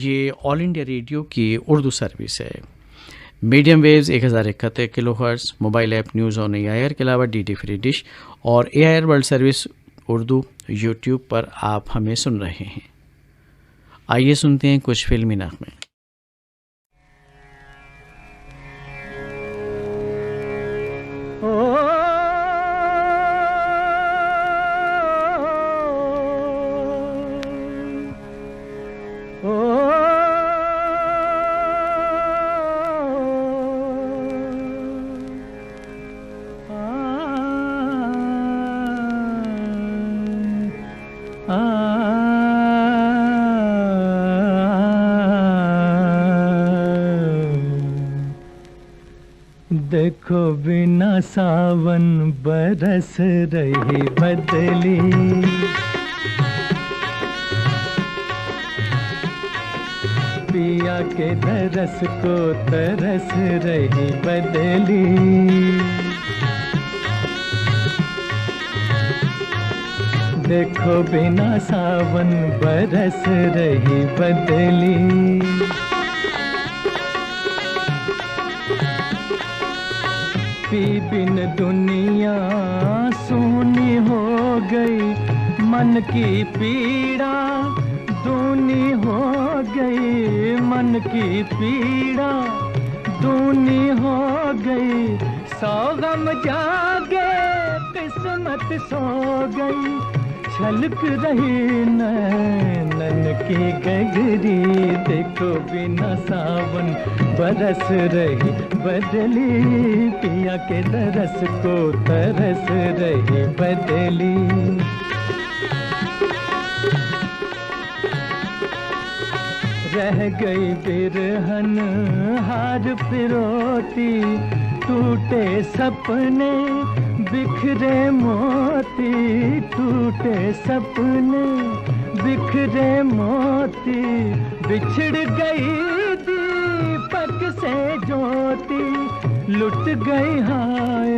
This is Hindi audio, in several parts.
ये ऑल इंडिया रेडियो की उर्दू सर्विस है। Medium waves 1071 kilohertz, mobile app news on AIR के अलावा डीडी फ्री डिश और AIR world service Urdu YouTube पर आप हमें सुन रहे हैं। आइए सुनते हैं कुछ फिल्मी नग़मे। देखो बिना सावन बरस रही बदली, पिया के दरस को तरस रही बदली। देखो बिना सावन बरस रही बदली, पी बिन दुनिया सूनी हो गई, मन की पीड़ा दूनी हो गई, मन की पीड़ा दूनी हो गई। सौ गम जागे किस्मत सो गई, छलक रही नैनन की गगरी। देखो बिना सावन बरस रही बदली, पिया के दरस को तरस रही बदली। रह गई बिरहन हार पिरोती, टूटे सपने बिखरे मोती, टूटे सपने बिखरे मोती। बिछड़ गई दीपक से ज्योति, लुट गई हाय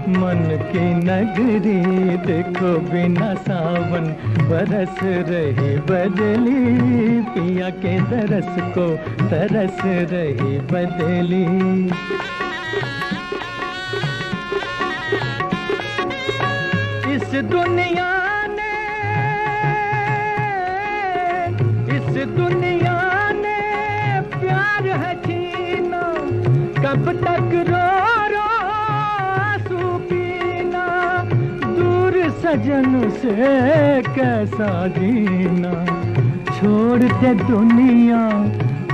मन की नगरी। देखो बिना सावन बरस रही बदली, पिया के दरस को तरस रही बदली। इस दुनिया ने प्यार है छीना, कब तक रो रो आंसू पीना। दूर सजन से कैसा जीना, छोड़ दे दुनिया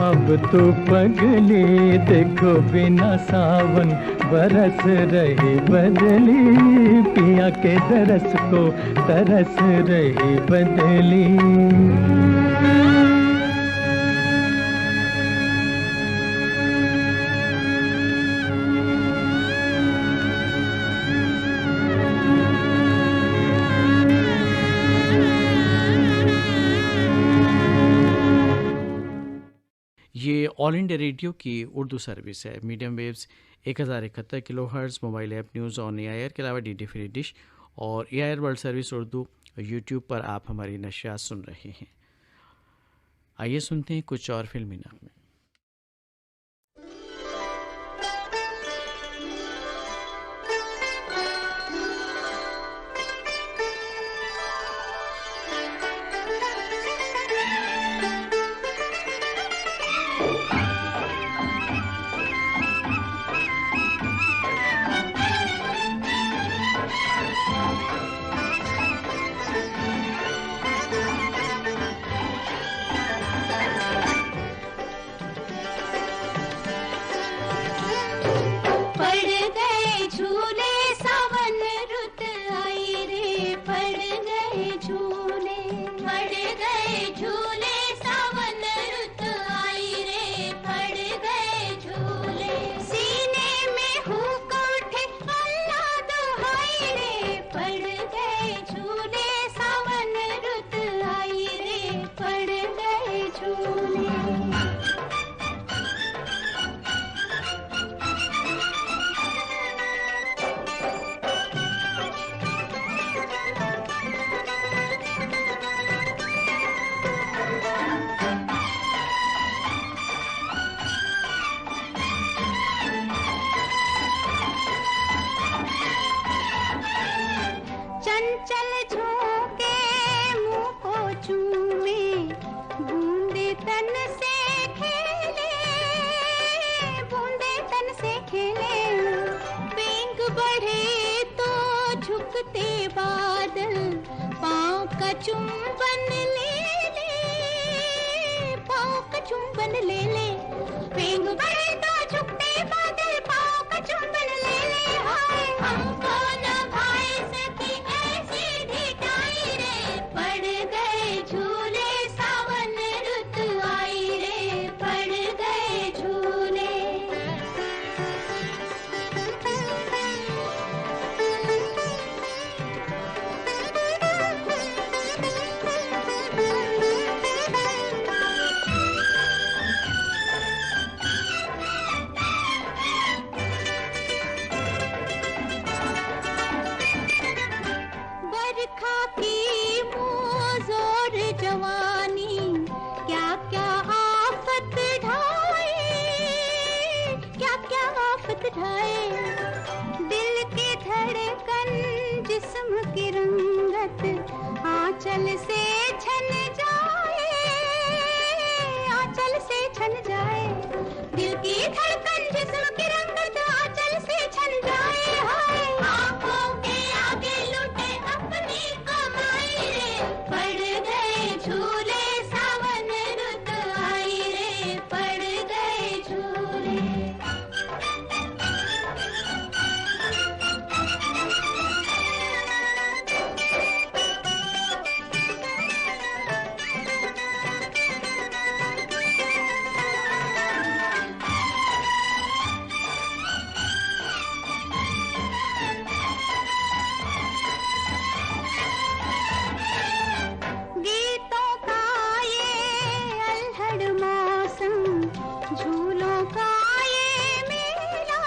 अब तो पगली। देखो बिना सावन बरस रही बदली, पिया के दरस को तरस रही बदली। ये ऑल इंडिया रेडियो की उर्दू सर्विस है। Medium waves 1071 kilohertz, mobile app news on AIR के अलावा डीडी फ्री डिश और AIR world service Urdu YouTube पर आप हमारी नशियात सुन रहे हैं। आइए सुनते हैं कुछ और फिल्मी नग़मे। तन से खेले, बूंदे तन से खेले, पींग बढ़े तो झुकते बादल, पाँव का चुंबन ले ले, पाँव का चुंबन ले ले, पींग बढ़े तो झुकते बादल, पाँव का चुंबन ले ले। हाय हमको न भाई सकी ऐसी ढिठाई रे, पड़ गए झूले सावन रुत आई रे, पड़ गए झूले। बरखा की मोज़ोर जवानी, क्या क्या आफत ढाए, क्या क्या आफत ढाए, दिल की धड़कन जिस्म की रंगत, आंचल से छन जाए, आंचल से छन जाए, दिल की धड़कन जिस्म की रंगत, आंचल से छन जाए। हाय आँखों के आगे लुटे अपनी कमाई रे, पड़ गए झूले सावन रुत आई रे, पड़ गए झूले। गीतों का ये अल्हड़ मौसम, झूलों का ये मेला,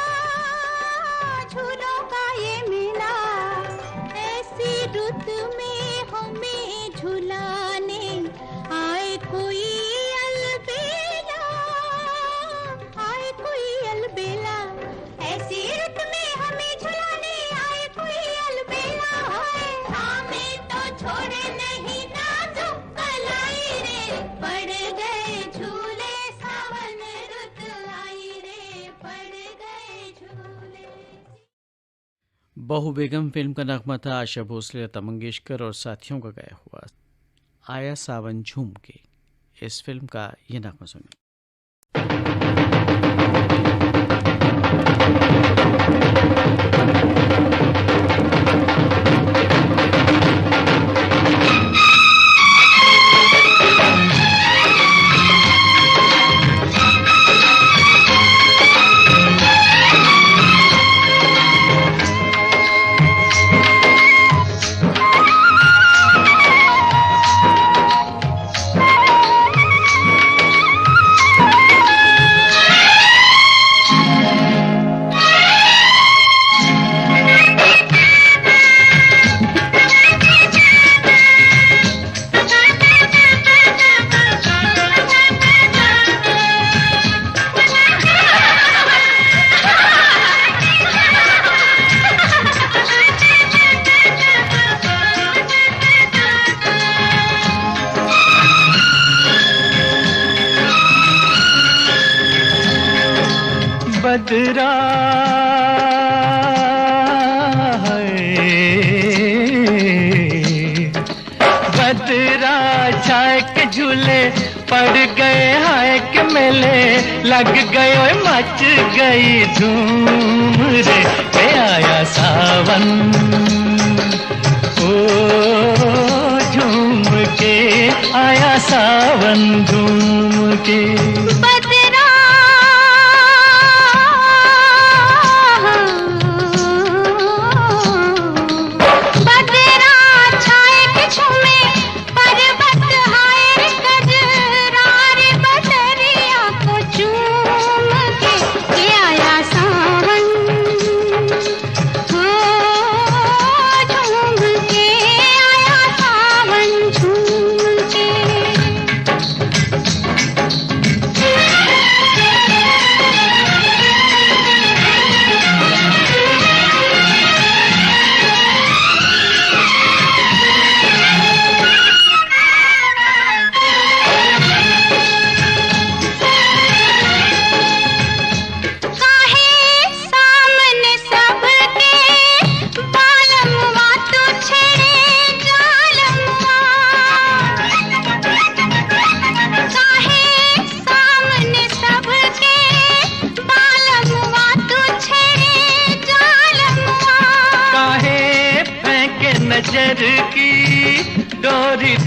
झूलों का ये मेला, ऐसी रुत में हमें झुलाने आए कोई अलबेला, आए कोई अलबेला, ऐसी रुत में हमें झुलाने आए कोई अलबेला। हाय हमें तो छोड़े नहीं नाजुक कलाई रे, पड़ गए झूले सावन रुत आई रे, पड़ गए झूले। बहू बेगम फिल्म का नगमा था आशा भोसले, लता मंगेशकर और साथियों का गाया हुआ आया सावन झूम के। इस फिल्म का ये नगमा सुनिए। बदरा बदरा छाए के झूले पड़ गए, हाय के मेले लग गए, ओए मच गई धूम रे, पे आया सावन ओ झूम के, आया सावन झूम के।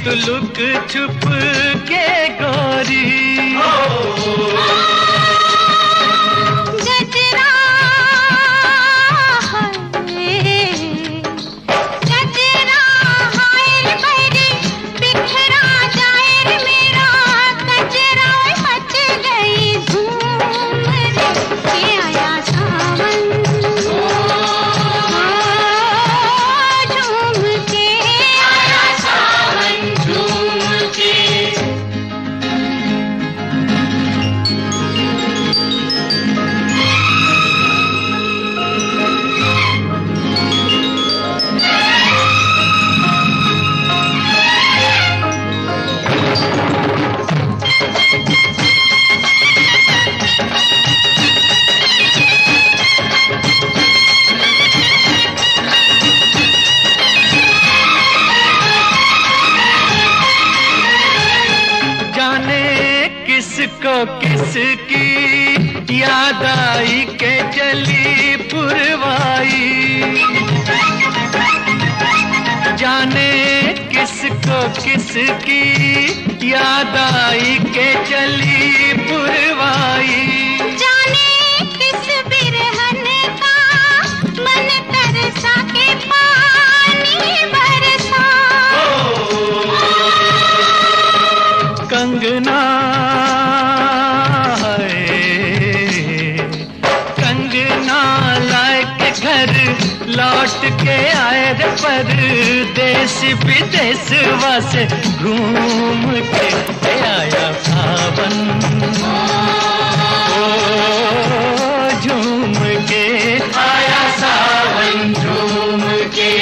तू लुक छुप के गोरी। गजरा गजरा हाय बड़ी बिखरा जाए रे मेरा गजरा मच गई धूम रे के आया सावन झूम के आया सावन झूम के। जाने किसको किसकी याद आई के चली पुरवाई। जाने किसको किसकी याद आई के चली पुरवाई। जाने किस बिरहन का मन तरसा के पानी बरसा। कंगना है, कंगना लाए के घर लौट के आए रे परदेश विदेशवा से घूम के आया सावन झूम के आया सावन झूम के।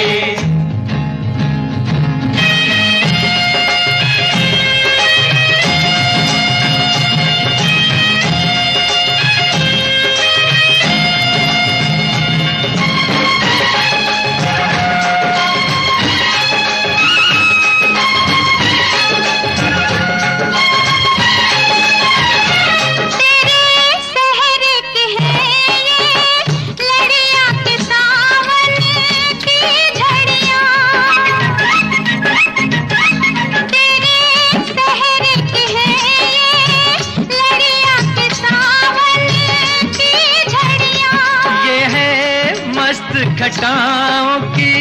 घटाओं की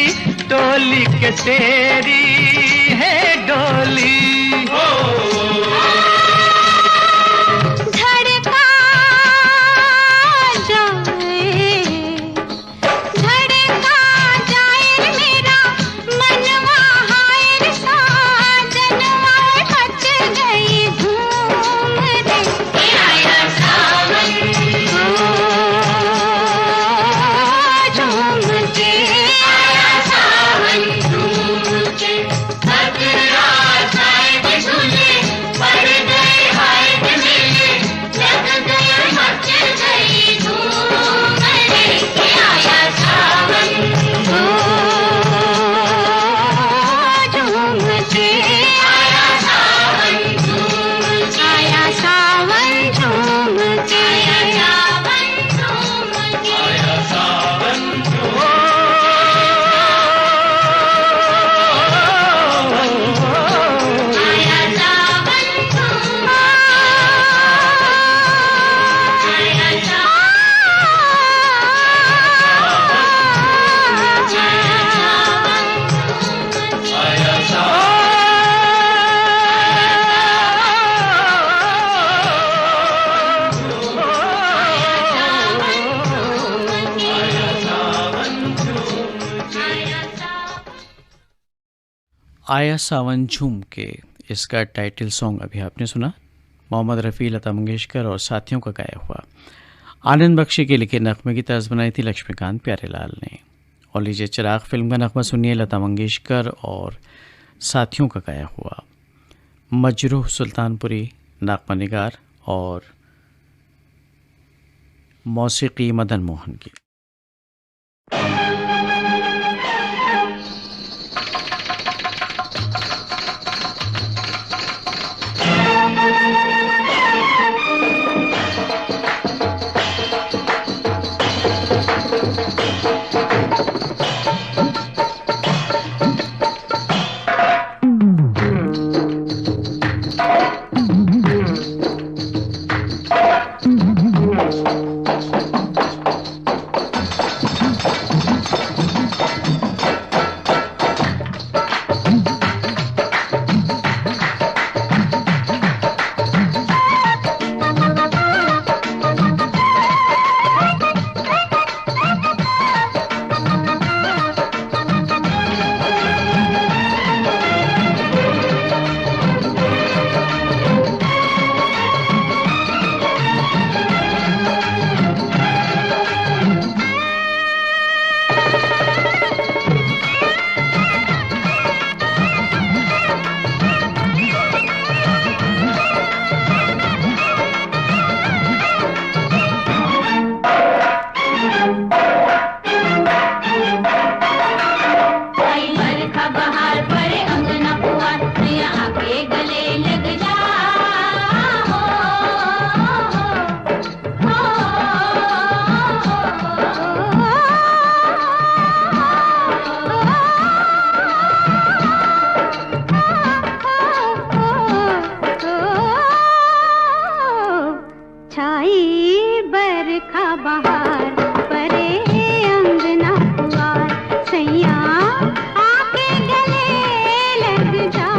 टोली के तेरी है डोली। धड़का जाए मेरा मनवा हाय रे साजनवा मच गई धूम रे के आया सावन झूम के आया सावन झूम के। घबरा जाए के झूले पड़ गए हाय के मेले लग गए मच गई धूम रे के आया सावन झूम के आया सावन झूम के आया सावन झूम के आया सावन झूम के आया सावन आया सावन झूम आया सावन झूम के इसका टाइटल सॉन्ग अभी आपने सुना। मोहम्मद रफ़ी, लता मंगेशकर और साथियों का गाया हुआ। आनंद बख्शी के लिखे नगमे की तर्ज बनाई थी लक्ष्मीकांत प्यारेलाल ने। और लीजिए चिराग फिल्म का नगमा सुनिए, लता मंगेशकर और साथियों का गाया हुआ। मजरूह सुल्तानपुरी, नगमा निगार और मौसीकी मदन मोहन की। छाई बरखा बहार परे अंगना पुआर सैया आके गले लग जा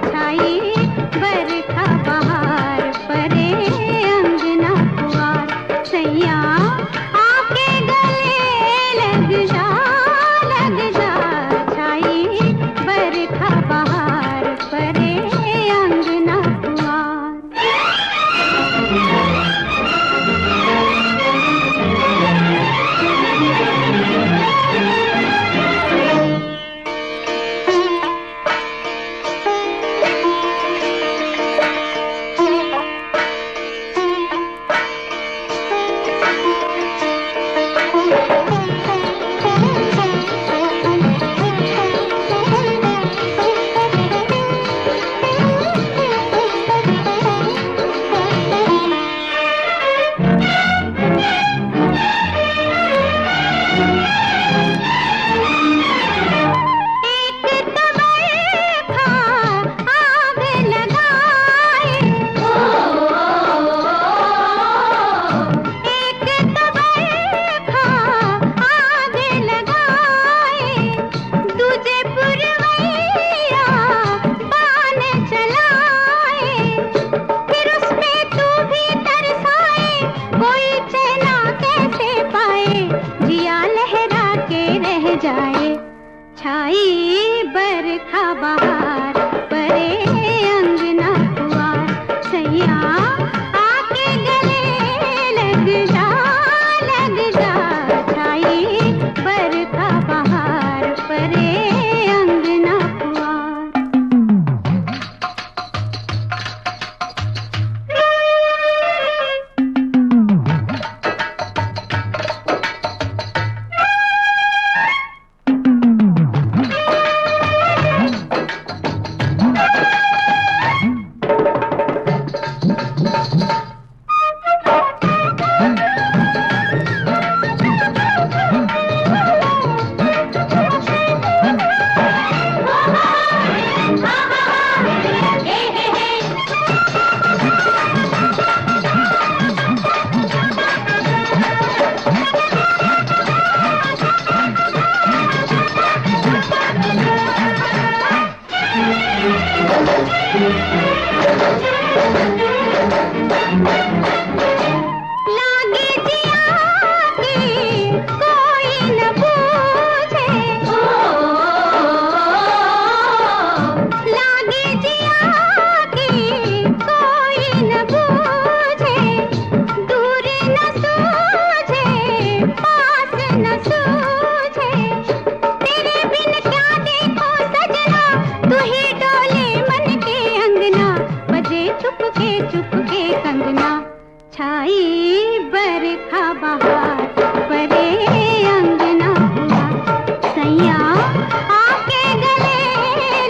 छाई बरखा बहार परे अंगना पुआर सैया आके गले लग जा छाई बरखा बहार परे अंगना पुआर। छाई बरखा बहार परे अंगना पुआर सैया आके गले लग जा छाई बरखा बहार परे अंगना पुआर। लागे जिया की कोई न पूछे लागे जिया की कोई न पूछे दूर न सूझे पास न सूझे तेरे बिन क्या देखो सजना तू ही डोले मन के अंगना बजे चुपके कंगना छाई बरखा बहार परे अंगना पुआर सैया आके गले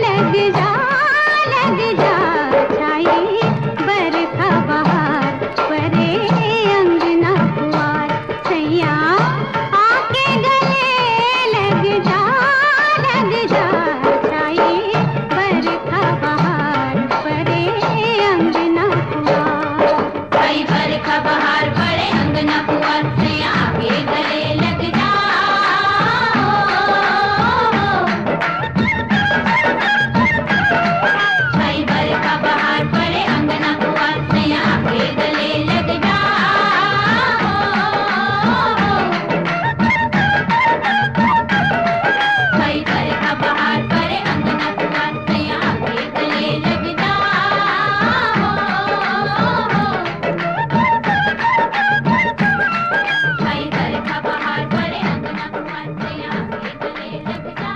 लग जा छाई बरखा बहार परे अंगना पुआर सैया आके गले लग जा छाई बरखा बहार परे अंगना पुआर। छाई बरखा बहार परे अंगना पुआर सैया आके गले लग जा छाई बरखा बहार परे अंगना पुआर सैया आके गले लग जा छाई बरखा बहार परे अंगना पुआर सैया आके गले लग जा। छाई बरखा बहार परे अंगना पुआर सैया आके गले लग जा।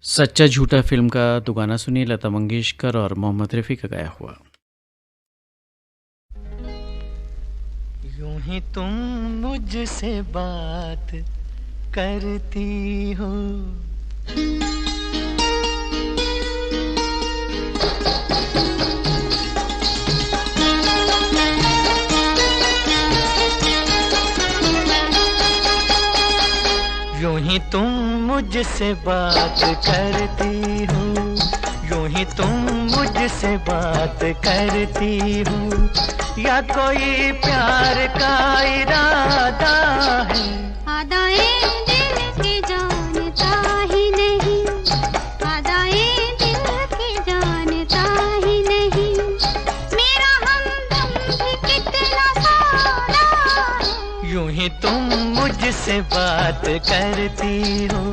सच्चा झूठा फिल्म का तो गाना सुनिए लता मंगेशकर और मोहम्मद रफ़ी का गाया हुआ। यूं ही तुम मुझसे बात करती हो यूं ही तुम मुझसे बात करती हो यूं ही तुम मुझसे बात करती हो या कोई प्यार का इरादा है? आदाए दिल की जानता ही नहीं, आदाए दिल की जानता ही नहीं, मेरा हमदम भी कितना सादा है। यूं ही तुम मुझसे बात करती हो।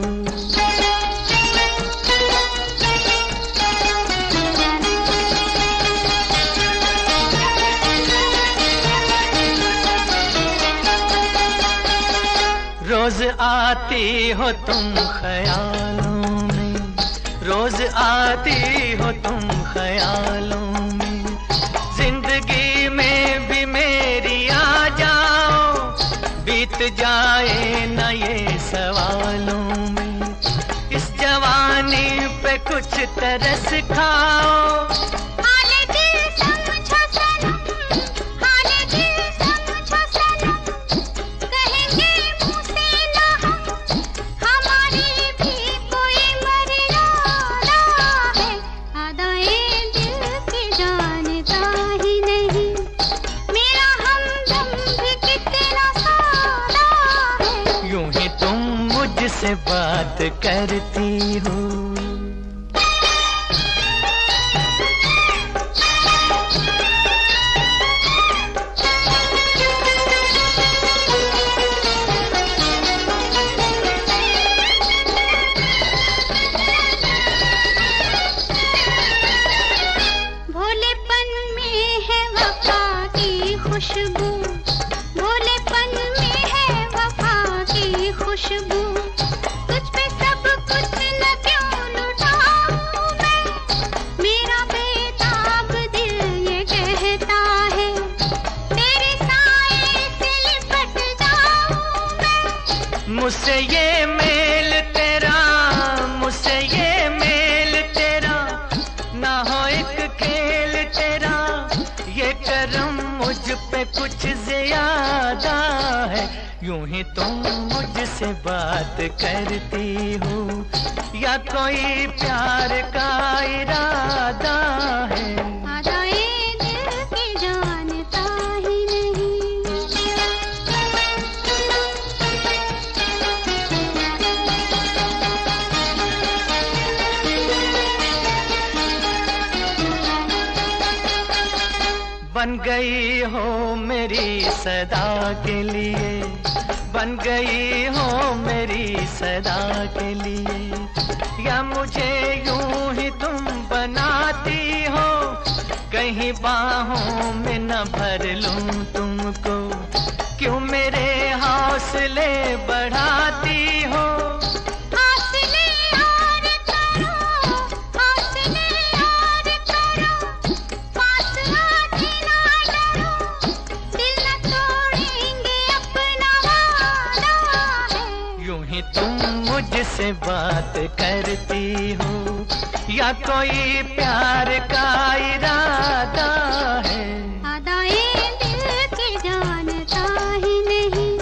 रोज आती हो तुम ख्यालों में, रोज आती हो तुम ख्यालों में, जिंदगी में भी मेरी आ जाओ, बीत जाए न ये सवालों में, इस जवानी पे कुछ तरस खाओ। से बात करती हो। भोलेपन में है वफा की खुशबू, भोलेपन में है वफा की खुशबू, मुझसे ये मेल तेरा, मुझसे ये मेल तेरा, ना हो एक खेल तेरा, ये करम मुझ पे कुछ ज्यादा है। यूं ही तुम मुझसे बात करती हो या कोई प्यार का इरादा है? बन गई हो मेरी सदा के लिए, बन गई हो मेरी सदा के लिए, या मुझे यूं ही तुम बनाती हो, कहीं बाहों में न भर लूं तुमको, क्यों मेरे हौसले बढ़ाती हो? मुझसे बात करती हो या कोई प्यार का इरादा है? आदाए दिल की जानता ही नहीं,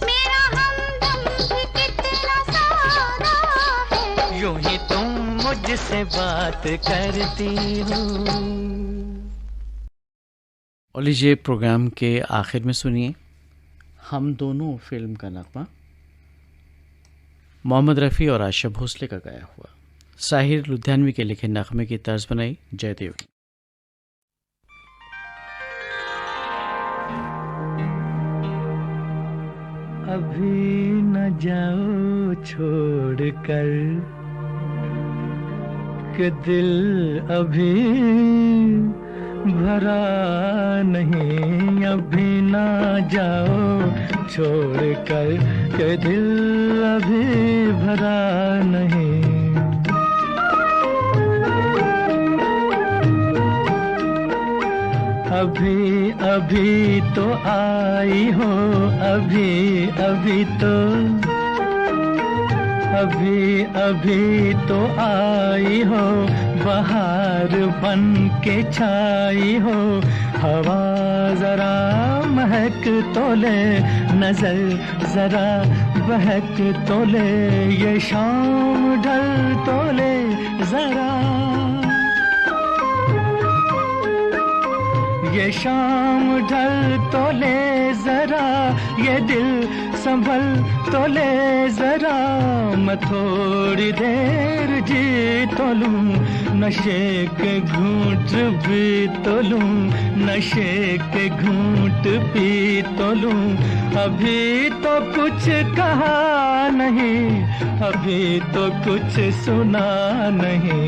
मेरा हमदम भी कितना सादा है। यूं ही तुम मुझसे बात करती हो। और लीजिए प्रोग्राम के आखिर में सुनिए हम दोनों फिल्म का नगमा, मोहम्मद रफ़ी और आशा भोसले का गाया हुआ, साहिर लुधियानवी के लिखे नगमे की तर्ज बनाई जयदेव ने। अभी न जाओ छोड़ कर कि दिल अभी भरा नहीं, अभी ना जाओ छोड़ कर के दिल अभी भरा नहीं। अभी अभी तो आई हो, अभी अभी तो, अभी अभी तो आई हो, बहार बन के छाई हो, हवा जरा महक तो ले, नजर जरा बहक तो ले, ये शाम ढल तो ले जरा। ये शाम ढल तो ले जरा, ये दिल संभल तो ले जरा, मैं थोड़ी देर जी तो लूं, नशे के घूंट भी तो लूं, नशे के घूंट पी तो लूं। अभी तो कुछ कहा नहीं, अभी तो कुछ सुना नहीं,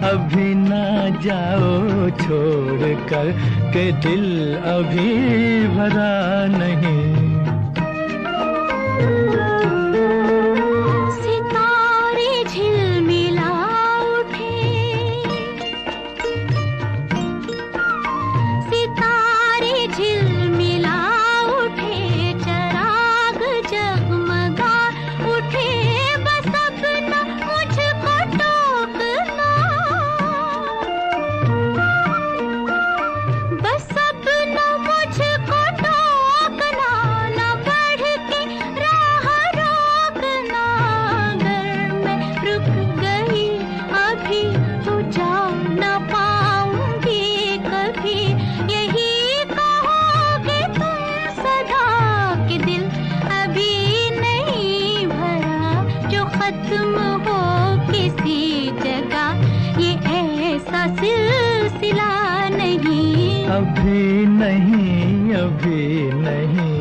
अभी ना जाओ छोड़ कर के दिल अभी भरा नहीं। अभी नहीं, अभी नहीं,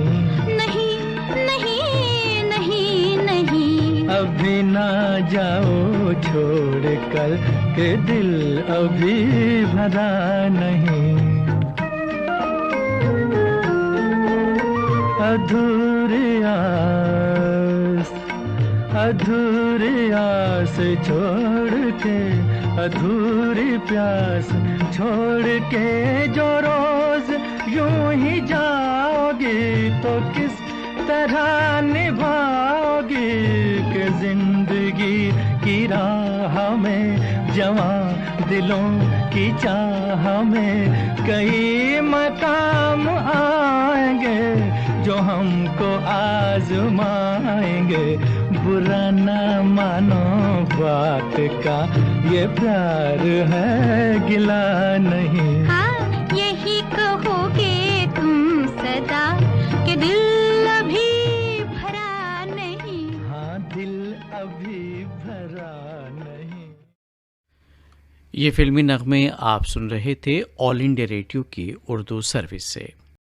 नहीं नहीं नहीं नहीं, अभी ना जाओ छोड़ कर के दिल अभी भरा नहीं। अधूरी आस, अधूरी आस छोड़ के, अधूरी प्यास छोड़ के जो रोज यूं ही जाओगी, तो किस तरह निभाओगी कि जिंदगी की राह में जवां दिलों की चाह में कई मकाम आएंगे जो हमको आजमाएंगे। बुरा ना मानो बात का, ये प्यार है गिला नहीं। हाँ यही कहोगे तुम सदा कि दिल अभी भरा नहीं। हाँ दिल अभी भरा नहीं। ये फिल्मी नगमे आप सुन रहे थे ऑल इंडिया रेडियो की उर्दू सर्विस से।